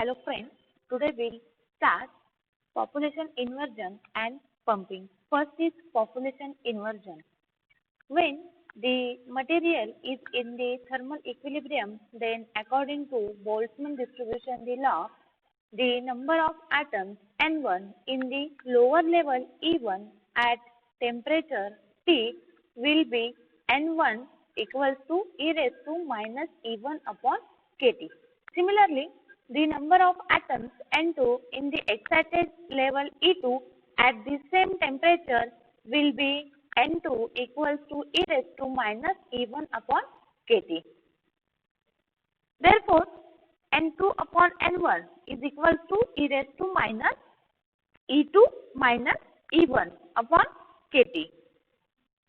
Hello friends, today we'll start population inversion and pumping. First is population inversion. When the material is in the thermal equilibrium, then according to Boltzmann distribution the law, the number of atoms N1 in the lower level E1 at temperature T will be N1 equals to e raised to minus E1 upon kT. Similarly, the number of atoms N2 in the excited level E2 at the same temperature will be N2 equals to e raised to minus E1 upon kT. Therefore, N2 upon N1 is equal to e raised to minus E2 minus E1 upon kT.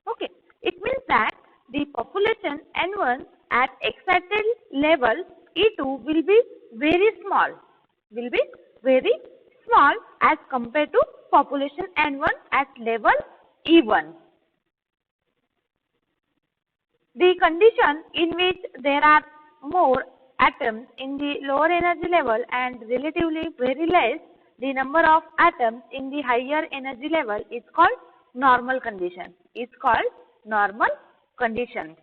Okay, it means that the population N1 at excited level E2 will be very small, as compared to population N1 at level E1. The condition in which there are more atoms in the lower energy level and relatively very less the number of atoms in the higher energy level is called normal condition. It's called normal condition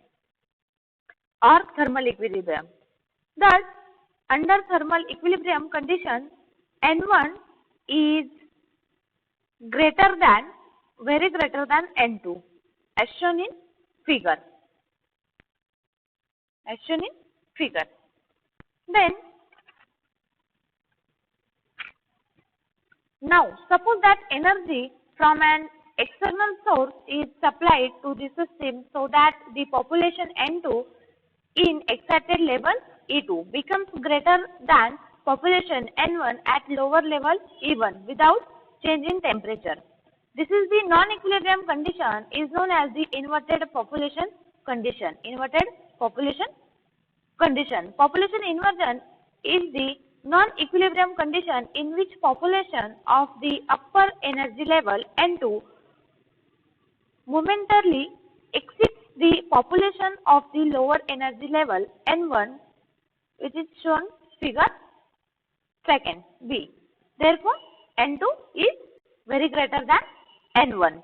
or thermal equilibrium. Thus, under thermal equilibrium condition, N1 is very greater than N2, as shown in figure. Then, now suppose that energy from an external source is supplied to the system so that the population N2 in excited level E2 becomes greater than population N1 at lower level E1 without change in temperature. This is the non-equilibrium condition is known as the inverted population condition. Population inversion is the non-equilibrium condition in which population of the upper energy level N2 momentarily exceeds the population of the lower energy level N1, which is shown figure 2nd B. Therefore, N2 is very greater than N1.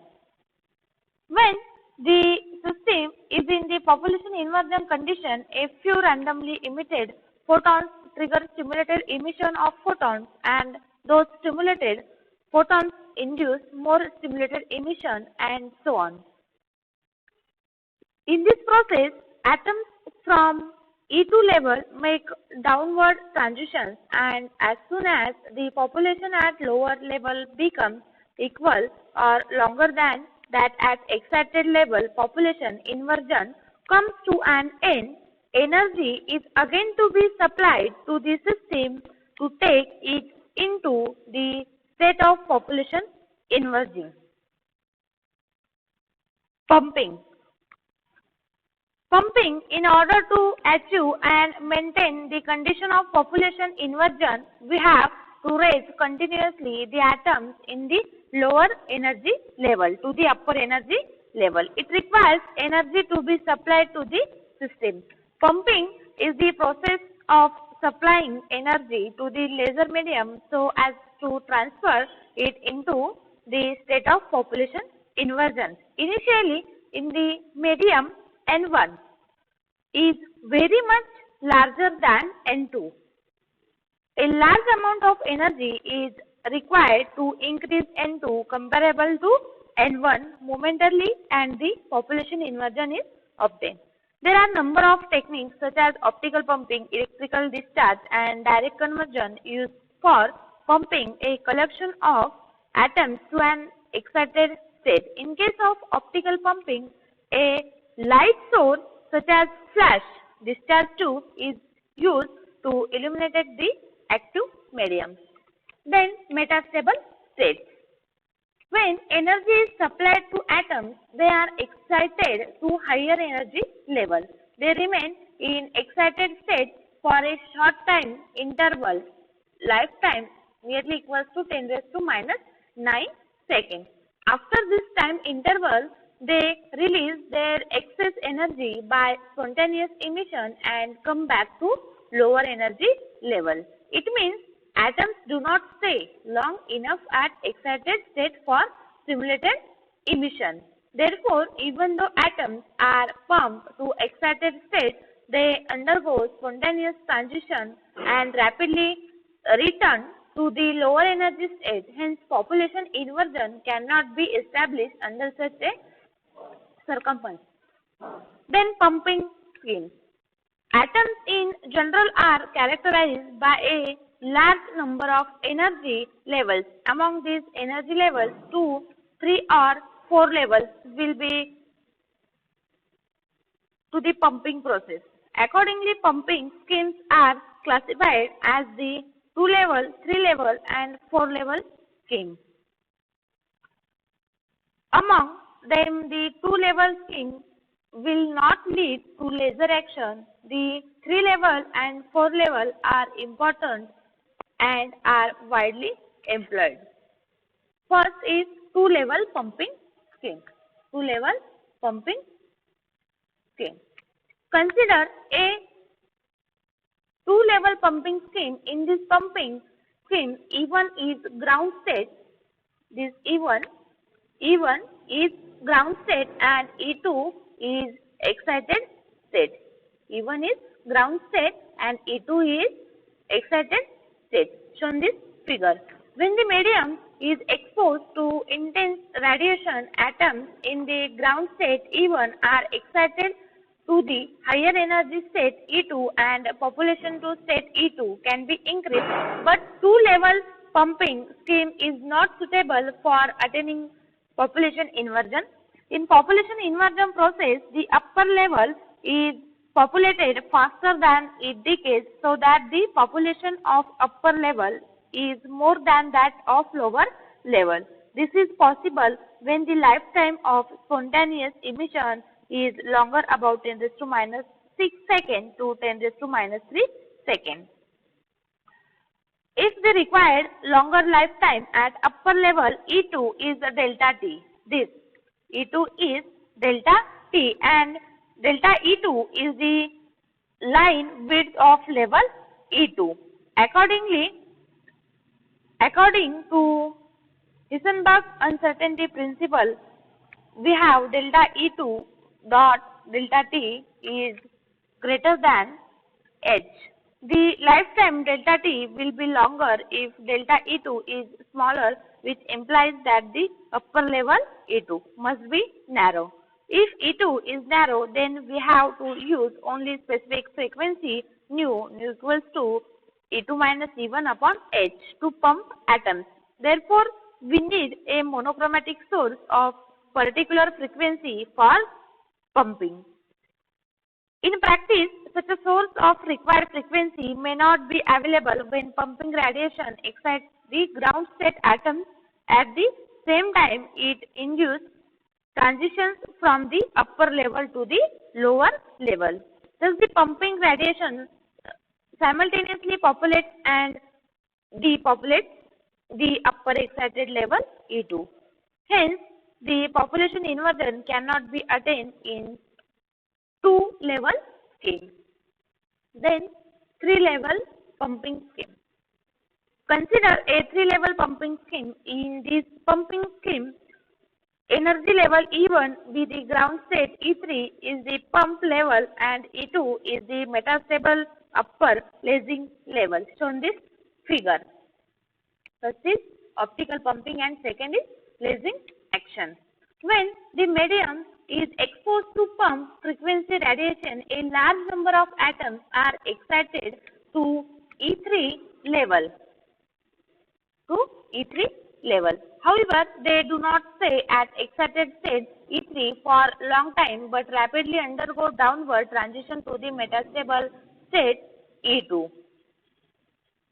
When the system is in the population inversion condition, a few randomly emitted photons trigger stimulated emission of photons, and those stimulated photons induce more stimulated emission, and so on. In this process, atoms from E2 level make downward transitions, and as soon as the population at lower level becomes equal or longer than that at excited level, population inversion comes to an end. Energy is again to be supplied to the system to take it into the state of population inversion. Pumping, in order to achieve and maintain the condition of population inversion, we have to raise continuously the atoms in the lower energy level to the upper energy level. It requires energy to be supplied to the system. Pumping is the process of supplying energy to the laser medium so as to transfer it into the state of population inversion. Initially, in the medium, N1 is very much larger than N2. A large amount of energy is required to increase N2 comparable to N1 momentarily, and the population inversion is obtained. There are number of techniques such as optical pumping, electrical discharge, and direct conversion used for pumping a collection of atoms to an excited state. In case of optical pumping, a light source such as flash discharge tube is used to illuminate the active medium. Then, metastable states. When energy is supplied to atoms, they are excited to higher energy level. They remain in excited state for a short time interval. Lifetime nearly equals to 10 raised to minus 9 seconds. After this time interval, they release their excess energy by spontaneous emission and come back to lower energy level. It means atoms do not stay long enough at excited state for simulated emission. Therefore, even though atoms are pumped to excited state, they undergo spontaneous transition and rapidly return to the lower energy state. Hence, population inversion cannot be established under such a circumstance. Then, pumping scheme. Atoms in general are characterized by a large number of energy levels. Among these energy levels, 2, 3 or 4 levels will be to the pumping process. Accordingly, pumping schemes are classified as the 2-level, 3-level and 4-level scheme. Among them, the 2-level scheme will not lead to laser action. The 3-level and 4-level are important and are widely employed. First is 2-level pumping scheme. 2-level pumping scheme. Consider a 2-level pumping scheme. In this pumping scheme, E1 is ground state. This E1 is ground state and E2 is excited state. E1 is ground state and E2 is excited state. Shown this figure. When the medium is exposed to intense radiation, atoms in the ground state E1 are excited to the higher energy state E2 and population to state E2 can be increased, but 2-level pumping scheme is not suitable for attaining population inversion. In population inversion process, the upper level is populated faster than it decays, so that the population of upper level is more than that of lower level. This is possible when the lifetime of spontaneous emission is longer, about 10⁻⁶ seconds to 10⁻³ seconds. If the required longer lifetime at upper level, E2 is delta T. This E2 is delta T and delta E2 is the line width of level E2. According to Heisenberg uncertainty principle, we have delta E2 dot delta T is greater than H. The lifetime delta T will be longer if delta E2 is smaller, which implies that the upper level E2 must be narrow. If E2 is narrow, then we have to use only specific frequency nu equals to E2 minus E1 upon H to pump atoms. Therefore, we need a monochromatic source of particular frequency for pumping. In practice, such a source of required frequency may not be available when pumping radiation excites the ground state atoms. At the same time, it induces transitions from the upper level to the lower level. Thus, the pumping radiation simultaneously populates and depopulates the upper excited level E2. Hence, the population inversion cannot be attained in 2-level scheme. Then 3-level pumping scheme. Consider a 3-level pumping scheme. In this pumping scheme, energy level E1 with the ground state E3 is the pump level and E2 is the metastable upper lasing level. Shown this figure. First is optical pumping and second is lasing action. When the medium is exposed to pump frequency radiation, a large number of atoms are excited to E3 level. However, they do not stay at excited state E3 for long time, but rapidly undergo downward transition to the metastable state E2.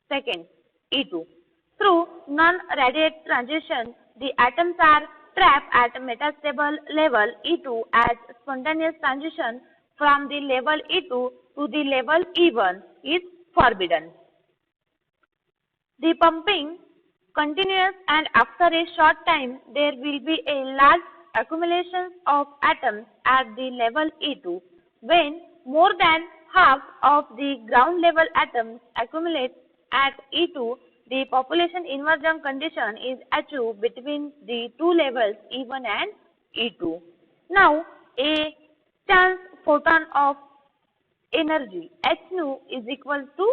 Second, E2. Through non-radiate transition, the atoms are trapped at metastable level E2 as spontaneous transition from the level E2 to the level E1 is forbidden. The pumping continues and after a short time there will be a large accumulation of atoms at the level E2. When more than half of the ground level atoms accumulate at E2, the population inversion condition is achieved between the two levels E1 and E2. Now, a chance photon of energy h nu is equal to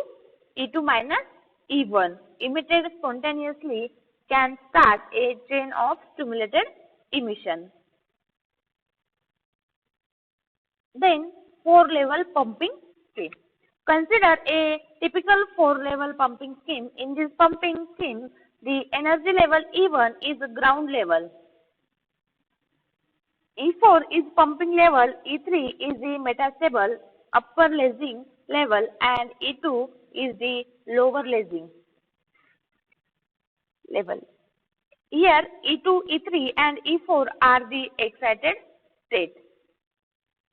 E2 minus E1 emitted spontaneously can start a chain of stimulated emission. Then 4-level pumping scheme. Consider a typical 4-level pumping scheme. In this pumping scheme, the energy level E1 is ground level, E4 is pumping level, E3 is the metastable upper lacing level and E2 is the lower lacing level. Here E2, E3 and E4 are the excited state.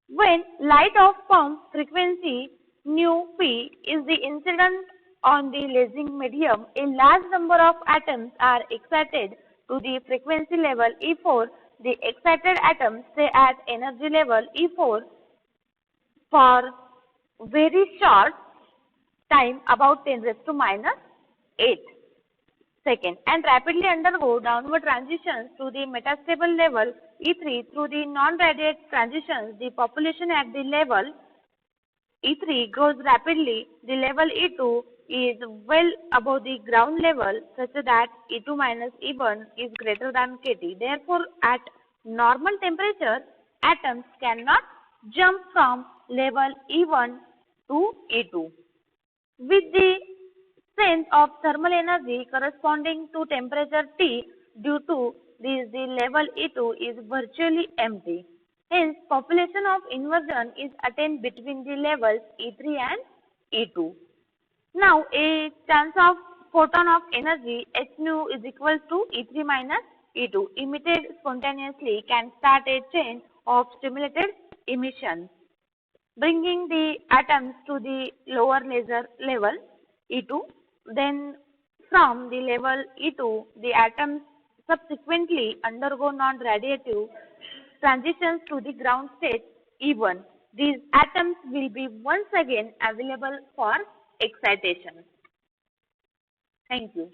When light of pump frequency nu P is the incident on the lacing medium, a large number of atoms are excited to the frequency level E4. The excited atoms stay at energy level E4 for very short time, about 10 raised to minus 8 seconds, and rapidly undergo downward transitions to the metastable level E3 through the non-radiate transitions. The population at the level E3 grows rapidly. The level E2 is well above the ground level such that E2 minus E1 is greater than kT. Therefore, at normal temperature, atoms cannot jump from level E1 to E2. With the sense of thermal energy corresponding to temperature T, due to this the level E2 is virtually empty. Hence, population of inversion is attained between the levels E3 and E2. Now, a chance of photon of energy h nu is equal to E3 minus E2 emitted spontaneously can start a chain of stimulated emission, bringing the atoms to the lower laser level E2. Then from the level E2, the atoms subsequently undergo non-radiative transitions to the ground state E1. These atoms will be once again available for excitation. Thank you.